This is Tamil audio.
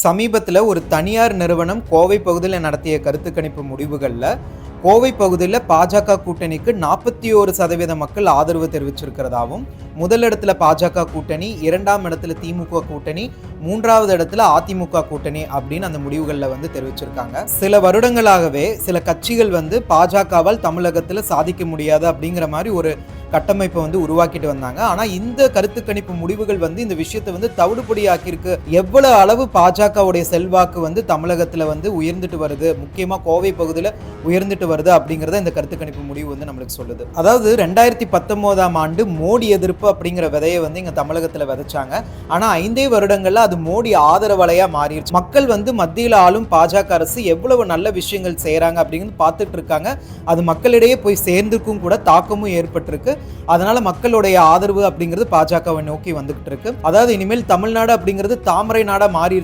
சமீபத்தில் ஒரு தனியார் நிறுவனம் கோவை பகுதியில் நடத்திய கருத்து கணிப்பு முடிவுகளில் கோவை பகுதியில் பாஜக கூட்டணிக்கு 41% மக்கள் ஆதரவு தெரிவிச்சிருக்கிறதாவும், முதலிடத்துல பாஜக கூட்டணி, இரண்டாம் இடத்துல திமுக கூட்டணி, மூன்றாவது இடத்துல அதிமுக கூட்டணி அப்படின்னு அந்த முடிவுகளில் தெரிவிச்சிருக்காங்க. சில வருடங்களாகவே சில கட்சிகள் பாஜகவால் தமிழகத்தில் சாதிக்க முடியாது அப்படிங்கிற மாதிரி ஒரு கட்டமைப்பை உருவாக்கிட்டு வந்தாங்க. ஆனா இந்த கருத்து கணிப்பு முடிவுகள் இந்த விஷயத்தை தவிடுபடியாக்கியிருக்கு. எவ்வளவு அளவு பாஜகவுடைய செல்வாக்கு தமிழகத்துல உயர்ந்துட்டு வருது, முக்கியமா கோவை பகுதியில் உயர்ந்துட்டு வருது அப்படிங்கறத இந்த கருத்து கணிப்பு முடிவு நம்மளுக்கு சொல்லுது. அதாவது 2019ஆம் ஆண்டு மோடி எதிர்ப்பு அப்படிங்கிற விதையை இங்க தமிழகத்துல விதைச்சாங்க. ஆனா 5 வருடங்கள்ல அது மோடி ஆதரவலையா மாறிடுச்சு. மக்கள் மத்தியில் ஆளும் பாஜக அரசு எவ்வளவு நல்ல விஷயங்கள் செய்யறாங்க அப்படிங்கிறது பார்த்துட்டு இருக்காங்க. அது மக்களிடையே போய் சேர்ந்துக்கும் கூட தாக்கமும் ஏற்பட்டிருக்கு. அதனால மக்களுடைய ஆதரவு அப்படிங்கிறது பாஜகவை நோக்கி வந்துகிட்டு இருக்கு. அதாவது இனிமேல் தமிழ்நாடு அப்படிங்கிறது தாமரை நாடா மாறி